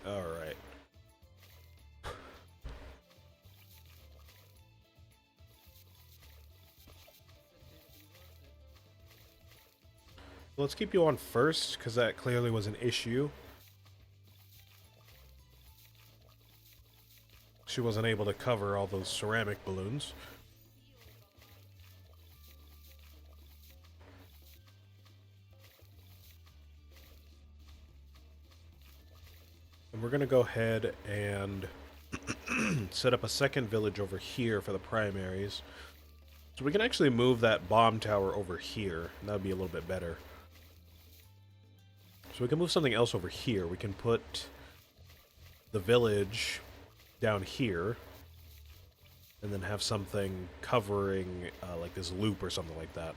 Alright. Let's keep you on first, because that clearly was an issue. She wasn't able to cover all those ceramic balloons. And we're going to go ahead and set up a second village over here for the primaries. So we can actually move that bomb tower over here. That would be a little bit better. So we can move something else over here. We can put the village down here. And then have something covering like this loop or something like that.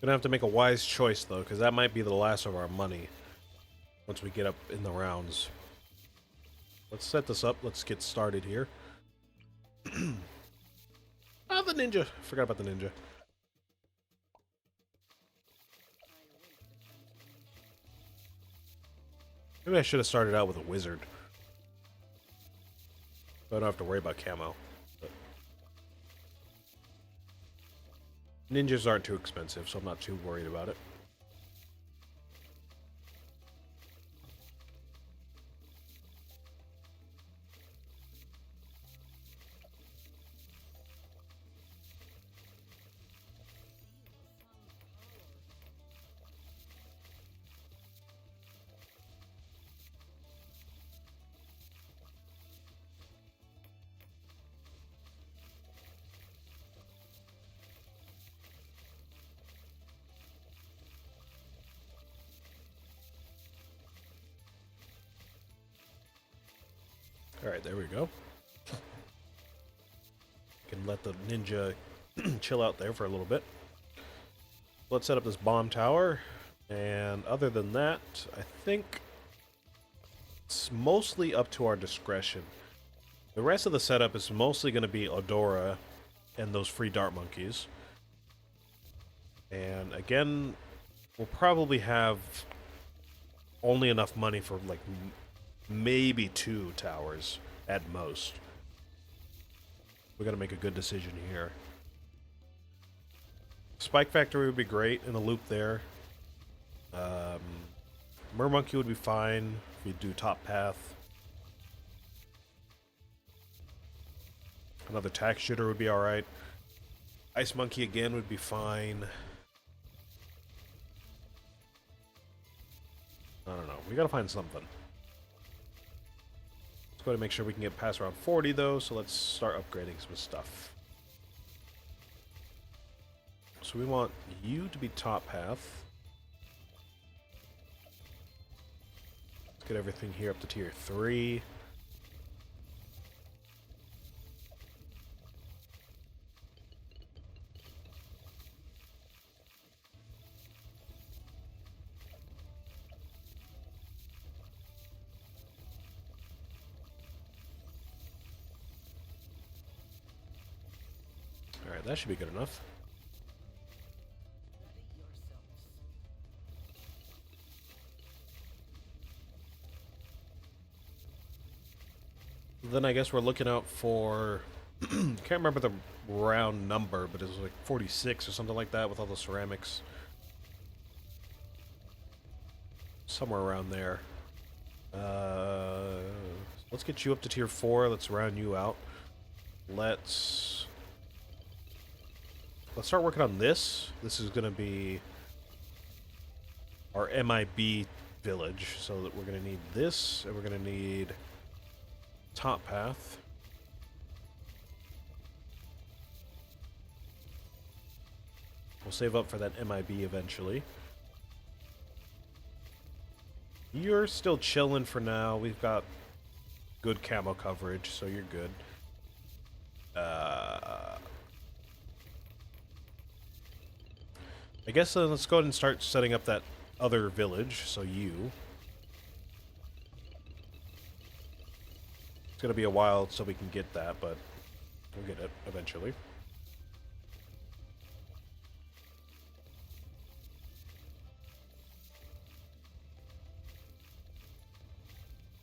Gonna have to make a wise choice though, because that might be the last of our money once we get up in the rounds. Let's set this up. Let's get started here. Ah, the ninja. Forgot about the ninja. Maybe I should have started out with a wizard. So I don't have to worry about camo. But ninjas aren't too expensive, so I'm not too worried about it. Alright, there we go. Can let the ninja chill out there for a little bit. Let's set up this bomb tower. And other than that, I think it's mostly up to our discretion. The rest of the setup is mostly going to be Odora and those free dart monkeys. And again, we'll probably have only enough money for like maybe 2 towers at most. We gotta make a good decision here. Spike Factory would be great in a loop there. Mermonkey would be fine if we do top path. Another tax shitter would be alright. Ice Monkey again would be fine. I don't know. We gotta find something. Let's go to make sure we can get past around 40 though, so let's start upgrading some stuff. So we want you to be top path. Let's get everything here up to tier 3. Alright, that should be good enough. Then I guess we're looking out for... can't remember the round number, but it was like 46 or something like that with all the ceramics. Somewhere around there. Let's get you up to tier 4. Let's round you out. Let's start working on this. This is going to be our MIB village. So that we're going to need this, and we're going to need top path. We'll save up for that MIB eventually. You're still chilling for now. We've got good camo coverage, so you're good. I guess let's go ahead and start setting up that other village. So you. It's gonna be a while so we can get that, but we'll get it eventually.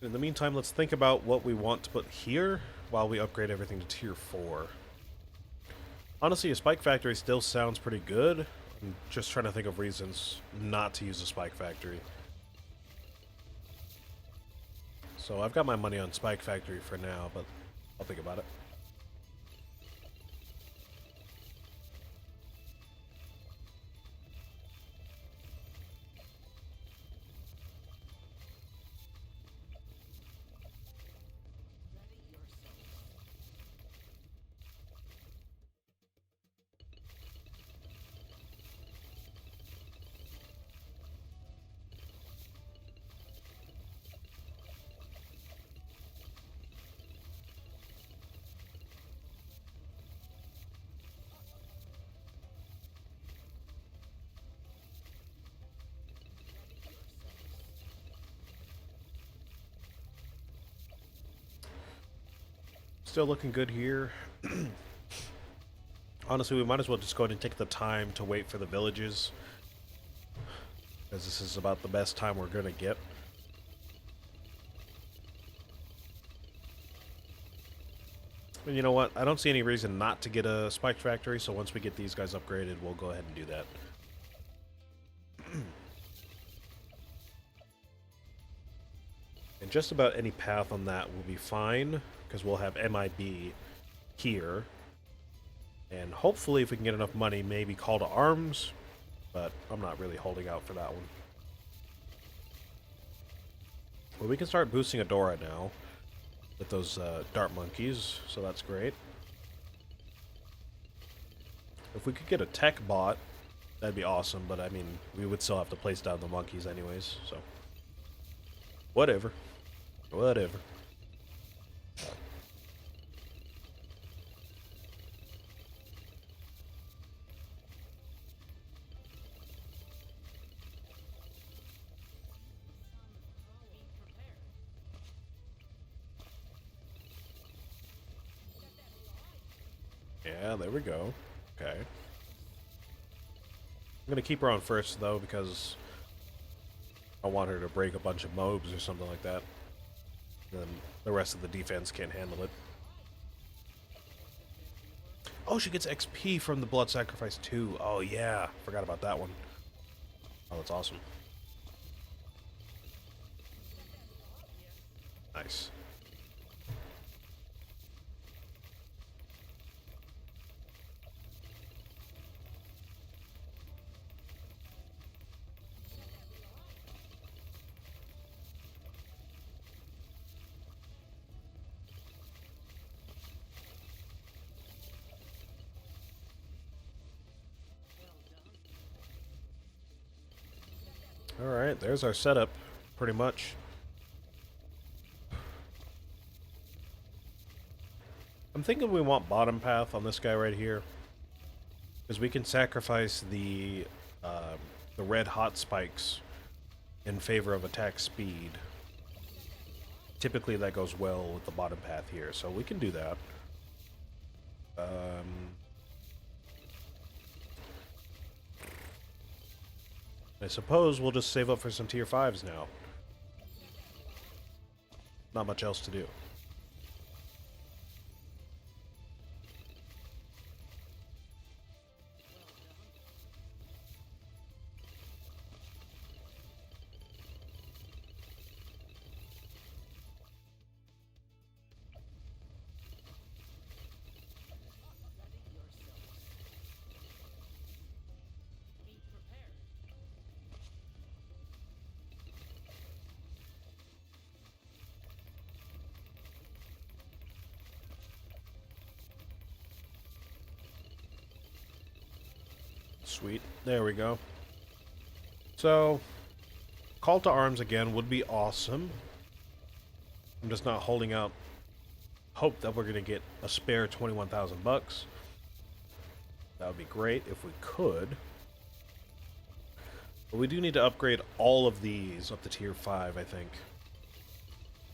In the meantime, let's think about what we want to put here while we upgrade everything to tier 4. Honestly, a spike factory still sounds pretty good. I'm just trying to think of reasons not to use a spike factory. So I've got my money on spike factory for now, but I'll think about it. Still looking good here. Honestly, we might as well just go ahead and take the time to wait for the villages, as this is about the best time we're going to get. And you know what? I don't see any reason not to get a spike factory, so once we get these guys upgraded, we'll go ahead and do that. And just about any path on that will be fine, because we'll have MIB here. And hopefully, if we can get enough money, maybe call to arms, but I'm not really holding out for that one. Well, we can start boosting Adora now with those dart monkeys, so that's great. If we could get a tech bot, that'd be awesome, but I mean, we would still have to place down the monkeys anyways, so. Whatever. Whatever. Yeah, there we go. Okay. I'm gonna keep her on first, though, because I want her to break a bunch of mobs or something like that. Then the rest of the defense can't handle it. Oh, she gets XP from the blood sacrifice too. Oh yeah, forgot about that one. Oh, that's awesome. Nice. Alright, there's our setup, pretty much. I'm thinking we want bottom path on this guy right here, because we can sacrifice the red hot spikes in favor of attack speed. Typically that goes well with the bottom path here, so we can do that. I suppose we'll just save up for some tier 5s now. Not much else to do. Sweet. There we go. So, call to arms again would be awesome. I'm just not holding out hope that we're going to get a spare 21,000 bucks. That would be great if we could. But we do need to upgrade all of these up to tier 5, I think.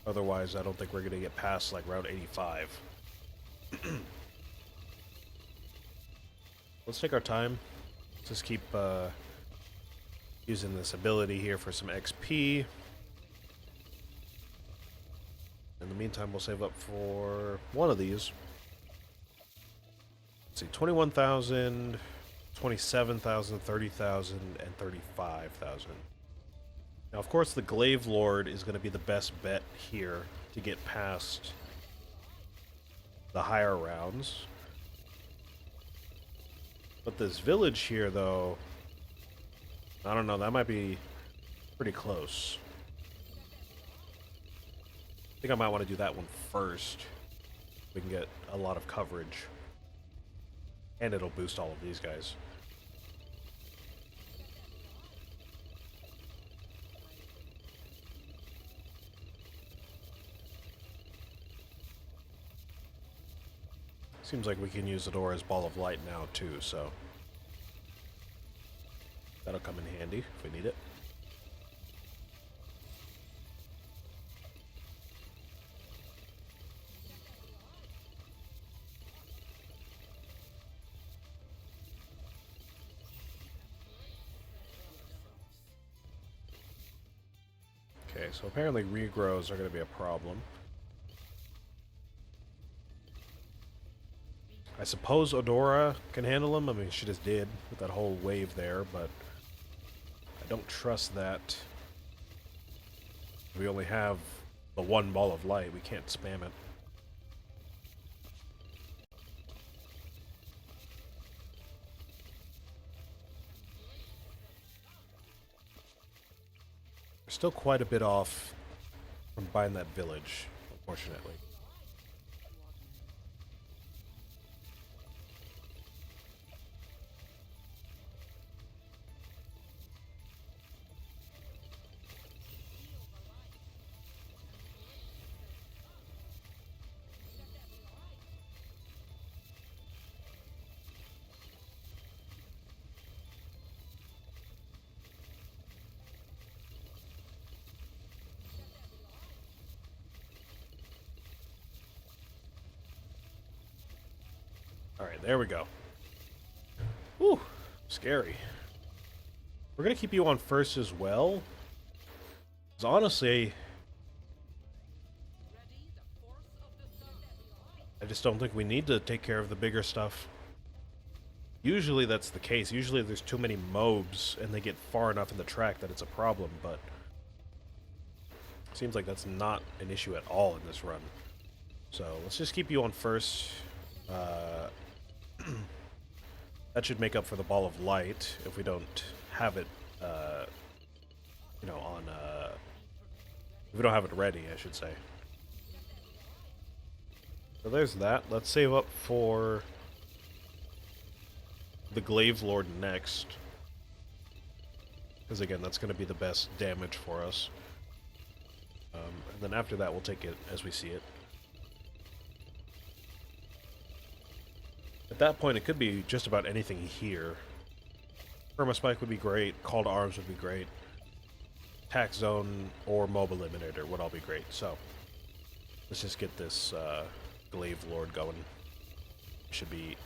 Otherwise, I don't think we're going to get past, like, round 85. Let's take our time. Just keep using this ability here for some XP. In the meantime, we'll save up for one of these. Let's see, 21,000, 27,000, 30,000, and 35,000. Now, of course, the Glaive Lord is going to be the best bet here to get past the higher rounds. But this village here, though, I don't know, that might be pretty close. I think I might want to do that one first. We can get a lot of coverage. And it'll boost all of these guys. Seems like we can use Adora's Ball of Light now too, so that'll come in handy if we need it. Okay, so apparently regrows are going to be a problem. I suppose Odora can handle them. I mean, she just did with that whole wave there, but I don't trust that. We only have the one ball of light. We can't spam it. We're still quite a bit off from buying that village, unfortunately. Alright, there we go. Whew, scary. We're gonna keep you on first as well. Because honestly, I just don't think we need to take care of the bigger stuff. Usually that's the case. Usually there's too many mobs and they get far enough in the track that it's a problem, but it seems like that's not an issue at all in this run. So let's just keep you on first. That should make up for the Ball of Light if we don't have it, you know, on, if we don't have it ready, I should say. So there's that. Let's save up for the Glaive Lord next. Because again, that's going to be the best damage for us. And then after that, we'll take it as we see it. At that point, it could be just about anything here. Perma Spike would be great. Call to Arms would be great. Attack Zone or Mob Eliminator would all be great. So, let's just get this Glaive Lord going. Should be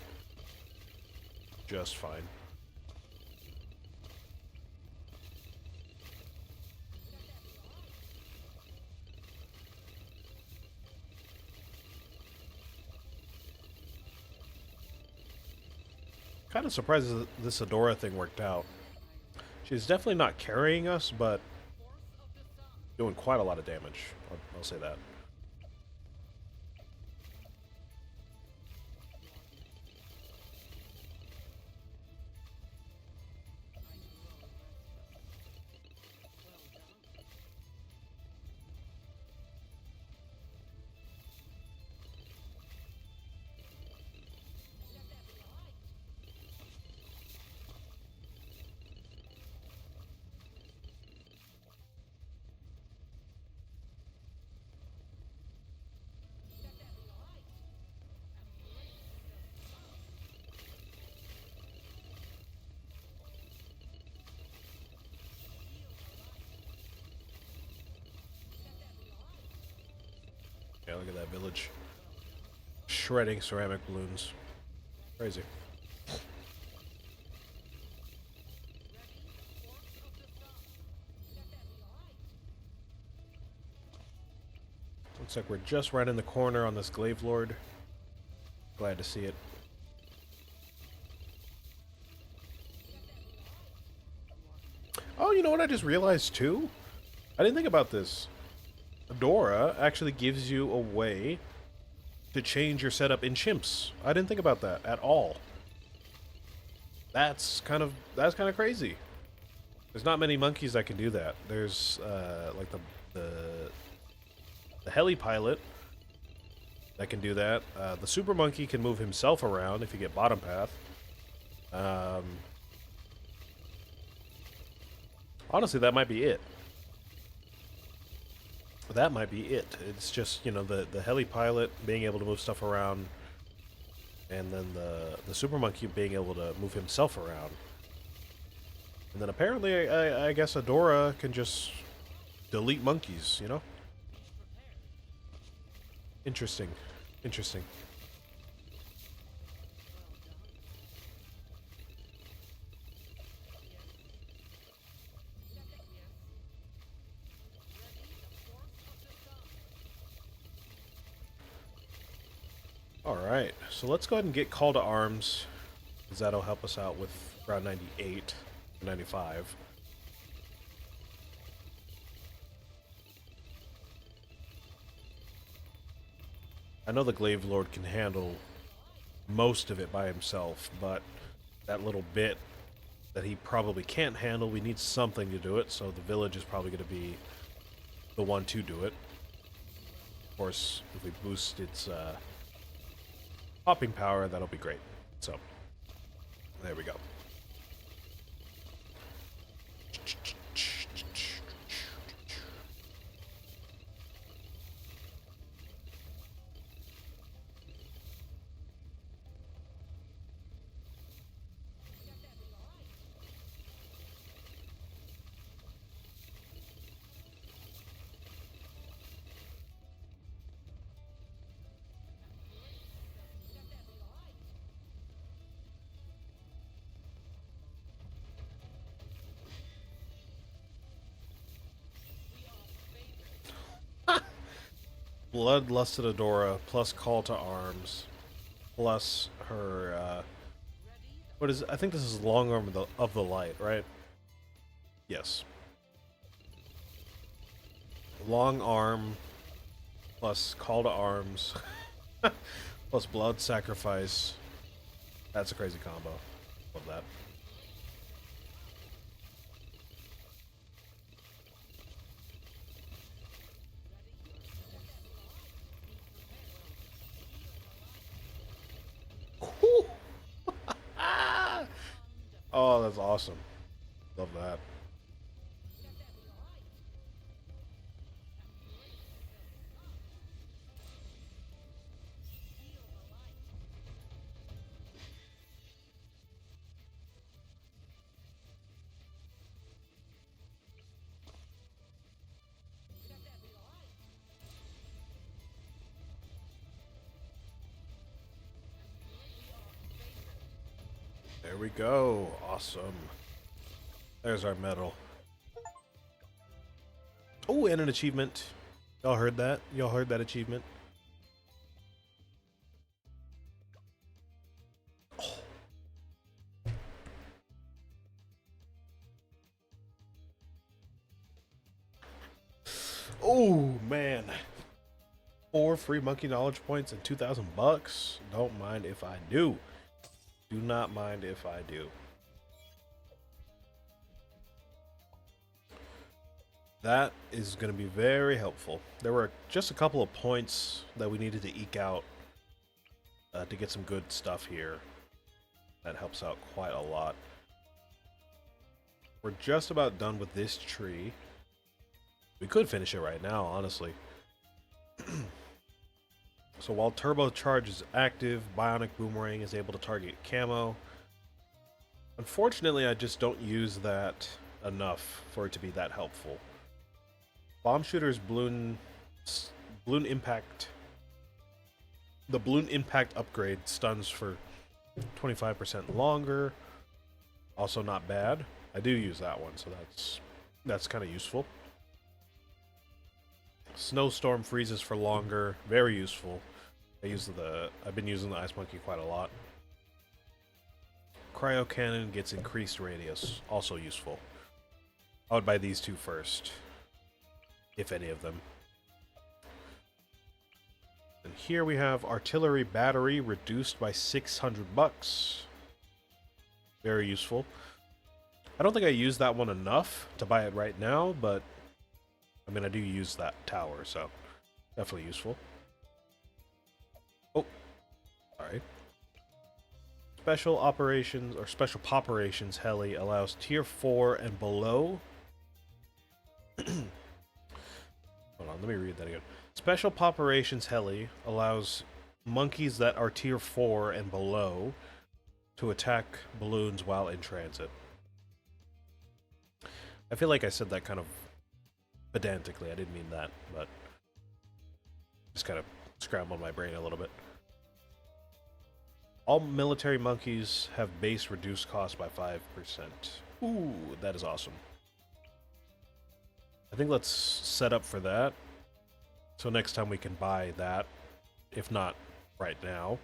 just fine. Kind of surprised that this Adora thing worked out. She's definitely not carrying us, but doing quite a lot of damage. I'll say that. Yeah, look at that village. Shredding ceramic balloons. Crazy. Looks like we're just right in the corner on this Glaive Lord. Glad to see it. Oh, you know what I just realized too? I didn't think about this. Dora actually gives you a way to change your setup in chimps. I didn't think about that at all. That's kind of crazy. There's not many monkeys that can do that. There's like the heli pilot that can do that. The super monkey can move himself around if you get bottom path. Honestly, that might be it. That might be it. It's just, you know, the heli pilot being able to move stuff around, and then the super monkey being able to move himself around. And then apparently, I guess Adora can just delete monkeys, you know? Interesting. Interesting. Alright, so let's go ahead and get Call to Arms, because that'll help us out with round 98, 95. I know the Glaive Lord can handle most of it by himself, but that little bit that he probably can't handle, we need something to do it, so the village is probably going to be the one to do it. Of course, if we boost its popping power, that'll be great. So, there we go. Bloodlusted Adora plus Call to Arms plus her what is it? I think this is Long Arm of the Light, right? Yes. Long Arm plus Call to Arms plus Blood Sacrifice. That's a crazy combo. Love that. Oh, that's awesome. Love that. There we go. Awesome. There's our medal. Oh, and an achievement. Y'all heard that? Y'all heard that achievement? Oh, man. 4 free monkey knowledge points and 2,000 bucks. Don't mind if I do. Do not mind if I do. That is going to be very helpful. There were just a couple of points that we needed to eke out to get some good stuff here. That helps out quite a lot. We're just about done with this tree. We could finish it right now, honestly. So while Turbocharge is active, Bionic Boomerang is able to target camo. Unfortunately, I just don't use that enough for it to be that helpful. Bomb Shooter's Bloon Impact. The Bloon Impact upgrade stuns for 25% longer. Also not bad. I do use that one, so that's kind of useful. Snowstorm freezes for longer. Very useful. I've been using the Ice Monkey quite a lot. Cryo Cannon gets increased radius. Also useful. I would buy these two first. If any of them. And here we have Artillery Battery reduced by 600 bucks. Very useful. I don't think I use that one enough to buy it right now, but I mean, I do use that tower, so definitely useful. Oh, sorry. Special Operations or Special Poperations Heli allows Tier 4 and below. Hold on, let me read that again. Special Poperations Heli allows monkeys that are Tier 4 and below to attack balloons while in transit. I feel like I said that kind of pedantically. I didn't mean that, but just kind of scrambled my brain a little bit. All military monkeys have base reduced cost by 5%. Ooh, that is awesome. I think let's set up for that. So next time we can buy that, if not right now.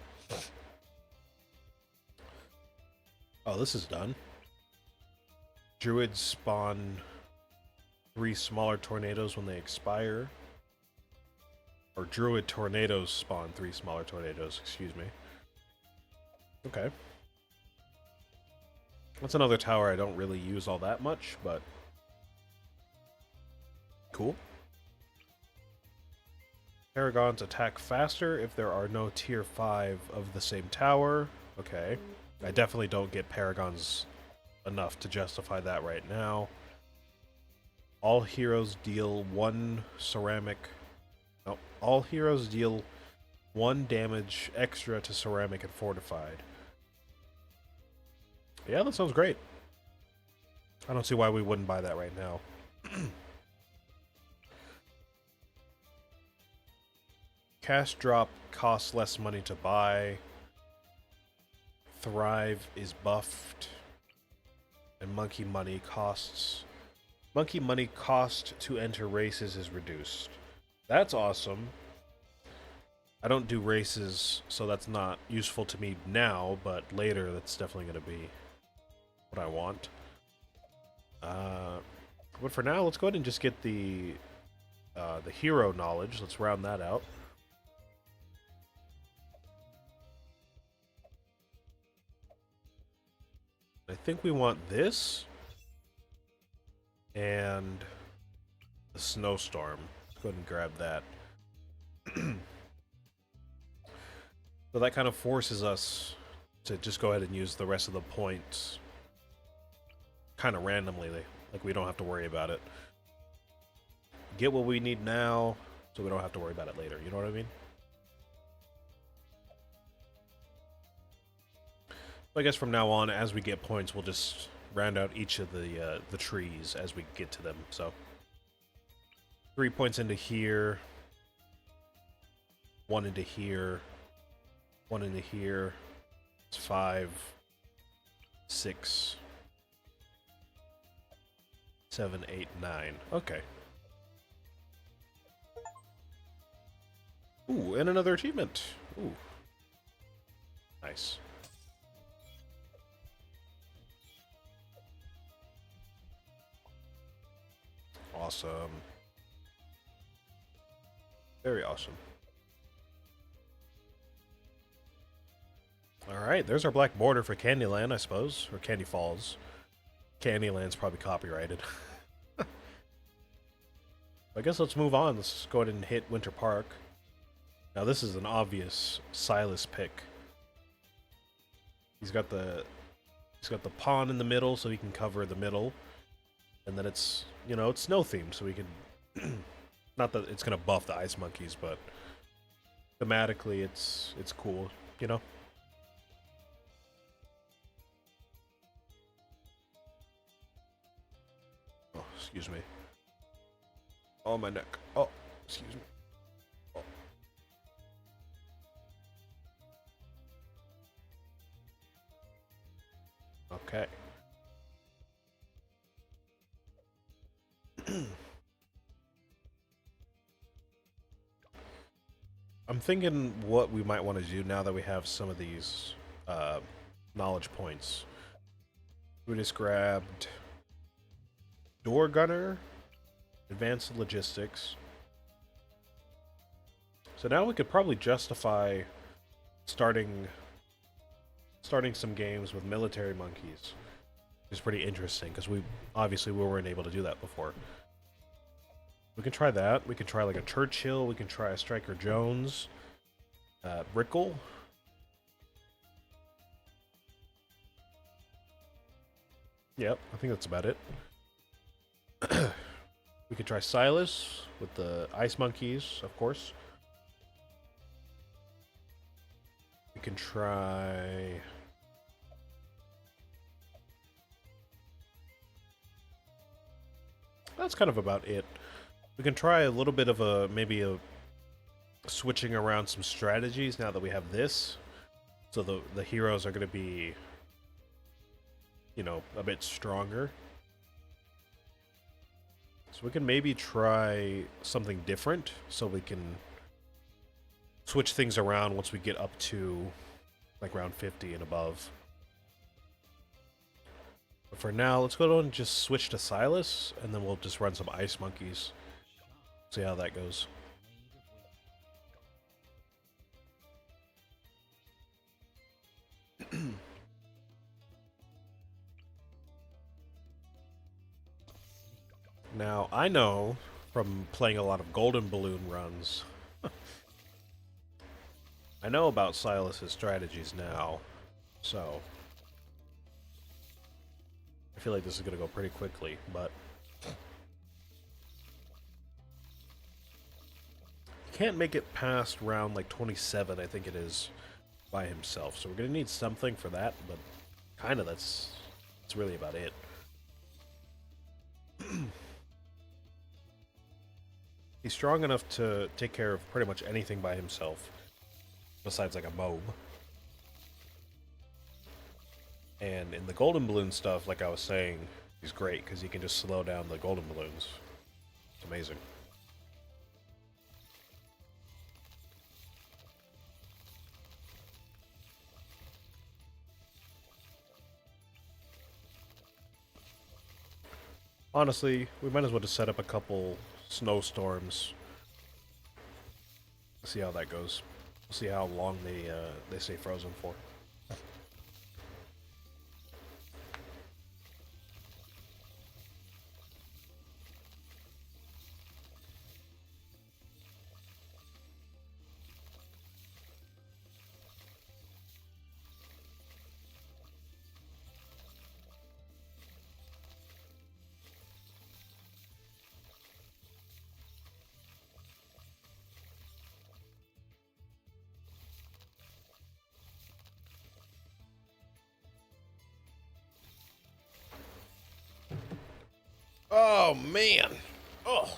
Oh, this is done. Druids spawn 3 smaller tornadoes when they expire. Or Druid tornadoes spawn 3 smaller tornadoes, excuse me. Okay. That's another tower I don't really use all that much, but cool. Paragons attack faster if there are no tier 5 of the same tower. Okay. I definitely don't get Paragons enough to justify that right now. All heroes deal 1 ceramic... No, all heroes deal 1 damage extra to ceramic and fortified. Yeah, that sounds great. I don't see why we wouldn't buy that right now. Cast drop costs less money to buy. Thrive is buffed. And monkey money costs... Monkey money cost to enter races is reduced. That's awesome. I don't do races, so that's not useful to me now, but later that's definitely going to be what I want. But for now, let's go ahead and just get the hero knowledge. Let's round that out. I think we want this and the snowstorm. Let's go ahead and grab that. So that kind of forces us to just go ahead and use the rest of the points kind of randomly. Like we don't have to worry about it. Get what we need now so we don't have to worry about it later. You know what I mean? I guess from now on, as we get points, we'll just round out each of the trees as we get to them. So 3 points into here, 1 into here, 1 into here. It's 5, 6, 7, 8, 9. Okay. Ooh, and another achievement. Ooh. Nice. Awesome. Very awesome. Alright, there's our black border for Candyland, I suppose. Or Candy Falls. Candyland's probably copyrighted. I guess let's move on. Let's go ahead and hit Winter Park. Now this is an obvious Silas pick. He's got the pond in the middle so he can cover the middle. And then it's, you know, it's snow themed, so we can not that it's gonna buff the ice monkeys, but thematically it's cool, you know? Oh, excuse me. Oh, my neck. Oh, excuse me. Oh. Okay. I'm thinking what we might want to do now that we have some of these knowledge points. We just grabbed Door Gunner, Advanced Logistics. So now we could probably justify starting some games with military monkeys. It's pretty interesting because we weren't able to do that before. We can try that. We could try like a Churchill. We can try a Striker Jones, Brickle. Yep, I think that's about it. We could try Silas with the Ice Monkeys, of course. We can try... That's kind of about it. We can try a little bit of maybe a switching around some strategies now that we have this. So the heroes are going to be, you know, a bit stronger. So we can maybe try something different so we can switch things around once we get up to like round 50 and above. But for now, let's go and just switch to Silas, and then we'll just run some Ice Monkeys. See how that goes. Now, I know from playing a lot of Golden Balloon runs, I know about Silas's strategies now, so I feel like this is going to go pretty quickly, but he can't make it past round like 27, I think it is, by himself. So we're going to need something for that, but kind of that's really about it. He's strong enough to take care of pretty much anything by himself, besides like a mob. And in the Golden Balloon stuff, like I was saying, he's great because he can just slow down the Golden Balloons. It's amazing. Honestly, we might as well just set up a couple snowstorms. See how that goes. See how long they stay frozen for. Oh man! Oh.